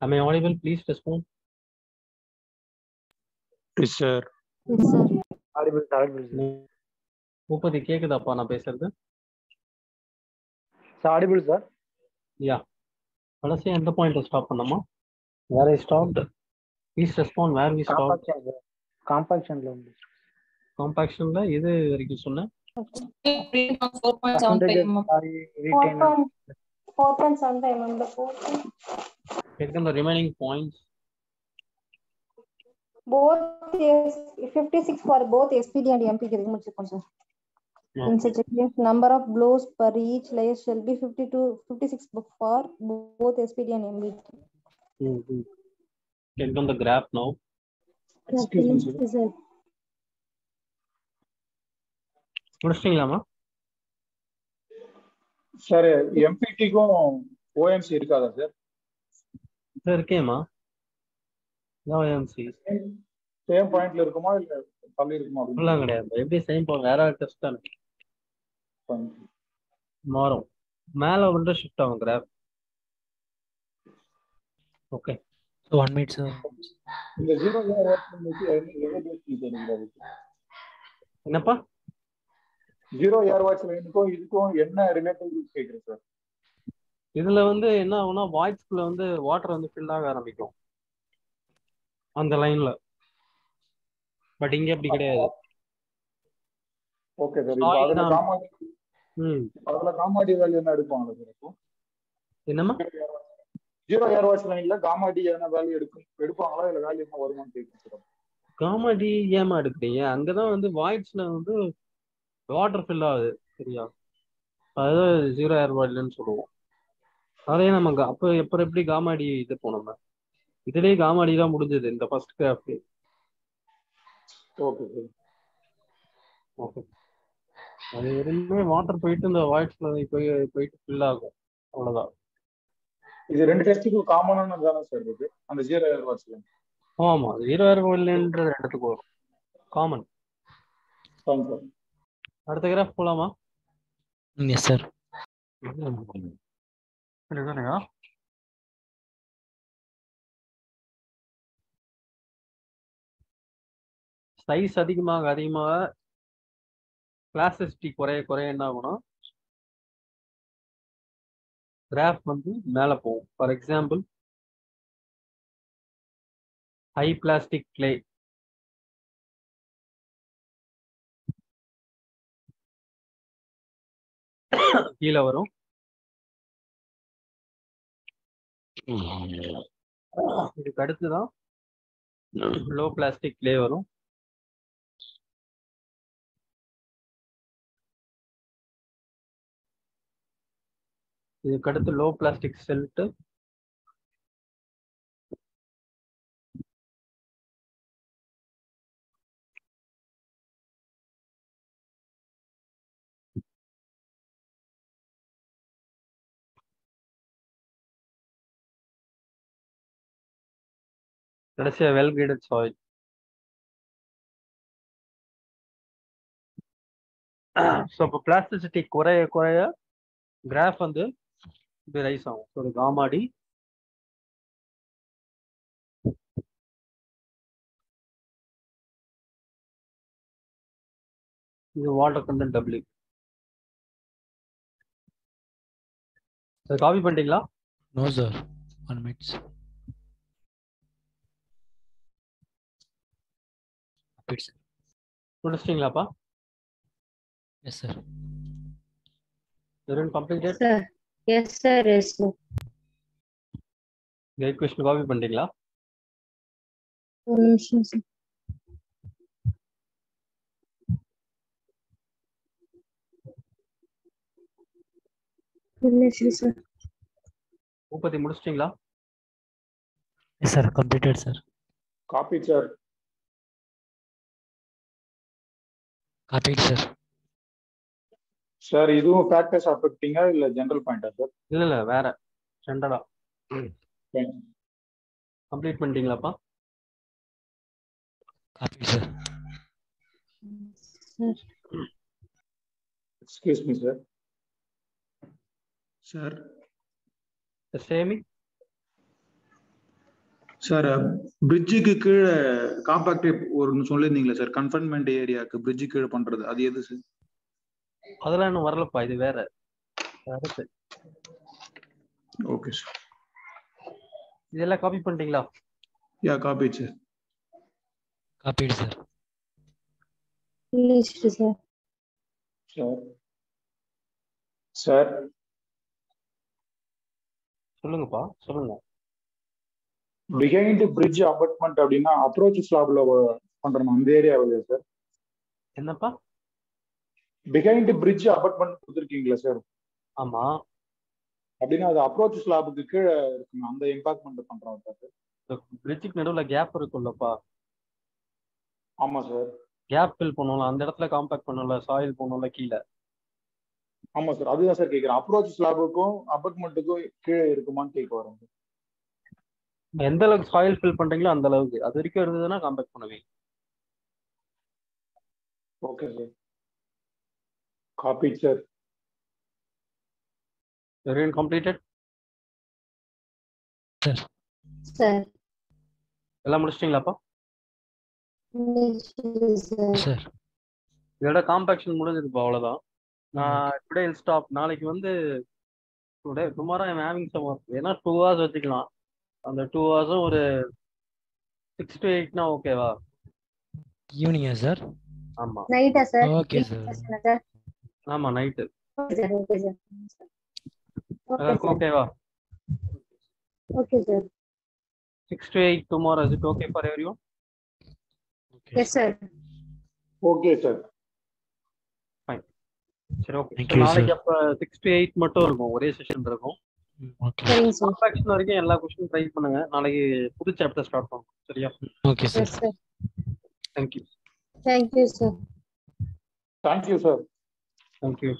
Am I audible? Please respond. Yes, sir. Yes, sir. Audible, audible, sir. Boopathi கேக்குதாப்பா நான் பேசுறது? Sir, audible, sir. Yeah. கடைசியா எந்த point stop பண்ணோமா? Where I stopped? Please respond. Where we stopped? Compaction, sir. Compaction ல வந்து. Compactionல எது வரைக்கும் சொன்னேன்? Percentages, sorry, retain. 4.75 mm. The 4. Check the remaining points. Both 56 for both SPD and MP க்கு முடிச்சிருக்கோம் sir. In such a case, number of blows per each layer shall be 56 for both SPD and MB. Check on the graph now. Excuse me, sir. முடிச்சிட்டீங்களாமா? Sir எம்பிடிக்கும் OMC இருக்காதா sir? Sir இருக்கேம்மா. OMC same பாயிண்ட்ல இருக்குமா இல்ல தள்ளி இருக்குமா? அப்படிலாம் கிடையாது. எப்படி சேம் பாயிண்ட் வேற டெஸ்ட் தானே மாறும். மேல வந்து ஷிஃப்ட் ஆகும் graph. Okay. So 1 minute, sir. இந்த 0 என்னப்பா? 0 ஏர்வாட்ஸ் லைனுக்கும் இதுக்கும் என்ன ரிலேட்டிவ் கேக்குறேன் சார். இதுல வந்து என்ன ஆகும்னா வாய்ஸ்க்குள்ள வந்து வாட்டர் வந்து ஃபில் ஆக ஆரம்பிக்கும் அந்த லைன்ல. பட் இங்க அப்படி கிடையாது. Okay sir. இப்போ அதுல காமாடி காமாடி வேல்யூ என்ன எடுப்பாங்க சார்? இப்போ என்னமா 0 ஏர்வாட்ஸ் லைன்ல காமாடி என்ன வேல்யூ எடுப்பாங்களா இல்ல வேல்யூ என்ன வருமான்னு கேக்குறேன். காமெடி ஏமா எடுக்கிறீங்க? அங்கதான் வந்து வாய்ஸ்ல வந்து வாட்டர் ஃபில் ஆகுது. சரியா? அதுதான் 0 ஏர்வாட்லன்னு சொல்லுவோம். அதே நம்ம அப்போ எப்படி காமாடி இது போனோம்? இதுலயே காமாடி தான் முடிஞ்சது இந்த first craft. Okay sir. Okay. அது எதுவுமே வாட்டர் போயிட்டு இந்த வாய்ஸ்ல போயிட்டு ஃபில் ஆகும். அவ்வளவுதான். இது ரெண்டு டெஸ்ட்டுக்கும் காமனானது தானே சார் இது அந்த 0 ஏர்வாட்ஸ் லைன்? ஆமா 0 ஏர்வாட்லன்றது ரெண்டுத்துக்கு வரும். காமன். சார் அடுத்த கிராஃப் போலாமா? Yes, sir. இதுதானேயா? சைஸ் அதிகமாக கிளாசிசிட்டி குறைய என்ன ஆகும்னா கிராஃப் வந்து மேல போகும். For example high plastic clay கீழே வரும். இதுக்கு அடுத்துதான் லோ பிளாஸ்டிக் கிளே வரும். இதுக்கு அடுத்து லோ பிளாஸ்டிக் செல்ட், கடைசியா வெல் கிரேடட் சாயில். ஸோ இப்போ பிளாஸ்டிசிட்டி குறைய கிராஃப் வந்து இப்படி ரைஸ் ஆகும். ஸோ காமாடி இது வாட்டர் கண்டென்ட் டபிள்யூ. காப்பி பண்ணிட்டீங்களா? No, sir. 1 minute. Repeat, sir. முடிச்சிட்டீங்களாப்பா? Yes, sir. Completed. Sir. Yes, sir. Yes, sir. Guide question copy பண்ணிட்டீங்களா? ஒரு நிமிஷம் sir. Yes, sir. பூபதி முடிச்சிட்டீங்களா? Yes, sir. Completed, sir. Copy sir. Copied, sir. Sir இதுவும் ஃபேக்டர்ஸ் அஃபெக்டிங்கா இல்ல ஜெனரல் பாயிண்டா சார்? இல்ல வேற ஜெனரலா. கம்ப்ளீட் பண்ணிட்டீங்களாப்பா? Copied, sir. Sir. Excuse me sir. Sir சேமி சார் பிரிட்ஜுக்கு கீழே காம்பாக்ட் ஒரு சொல்லியிருந்தீங்களா சார், கன்ஃபைன்மெண்ட் ஏரியாவுக்கு பிரிட்ஜு கீழே பண்றது, அது எது சார்? அதெல்லாம் இன்னும் வரலப்பா, இது வேற அடுத்து. Okay sir. இதெல்லாம் காப்பி பண்ணிட்டீங்களா? Yeah copy sir. Copied, sir. Finished, sir. Sir sir சொல்லுங்கப்பா, சொல்லுங்க. பிஹைண்ட் பிரிட்ஜ் அபார்ட்மெண்ட் அப்படின்னா அப்ரோச் ஸ்லாப்ல பண்றோம் அந்த ஏரியாவில் சார். என்னப்பா? பிஹைண்ட் பிரிட்ஜ் அபார்ட்மெண்ட் கொடுத்துருக்கீங்களா சார்? ஆமா. அப்படின்னா அது அப்ரோச் ஸ்லாபுக்கு கீழே இருக்குங்க, அந்த இம்பாக்ட்மெண்ட் பண்றோம் சார். பிரிட்ஜுக்கு நடுவில் கேப் இருக்குல்லப்பா. ஆமா சார். கேப் ஃபில் பண்ணுவோம்ல, அந்த இடத்துல காம்பாக்ட் பண்ணல, சாயில் போனோம்ல கீழே. ஆமா சார், அதுதான் சார் கேட்குறேன். அப்ரோச் ஸ்லாபுக்கும் அபார்ட்மெண்ட்டுக்கும் கீழே இருக்குமான்னு கேட்க வரேன். எந்த அளவுக்கு சாயில் ஃபில் பண்றீங்களோ அந்த அளவுக்கு, அது வரைக்கும் இருந்ததுன்னா காம்பாக்ட் பண்ணுவீங்க. Okay sir. Copy sir. Everyone completed? Sir. Sir. எல்லாம் முடிச்சிட்டீங்களாப்பா? Sir. இதோட காம்பாக்ஷன் முடிஞ்சதுப்பா, அவ்வளோதான். நான் டுடே ஸ்டாப். நாளைக்கு வந்து today tomorrow I'm having some work. ஏன்னா 2 hours வச்சுக்கலாம். அந்த 2 hours-உம் ஒரு 6 to 8னா ஓகேவா? Evening, sir. ஆமா. நைட்டா சார்? Okay, sir. ஆமா, night. Okay sir. Okay sir. ஓகேவா? Okay sir. 6 to 8 tomorrow. Is it okay for everyone? Yes sir. Okay sir. Fine. சரி, ஓகே. Thank you, நாளைக்கு sir. அப்ப 6 to 8 மட்டும் இருக்கும், ஒரே செஷன் இருக்கும். Okay. சரிங்க சார். காம்பாக்ஷன் வரைக்கும் எல்லா கொஸ்டின் ட்ரை பண்ணுங்க. நாளைக்கு புது சாப்டர் ஸ்டார்ட் பண்ணுவோம். சரியா? Okay, sir. Yes sir. Thank you. Thank you sir. Thank you sir. Thank you.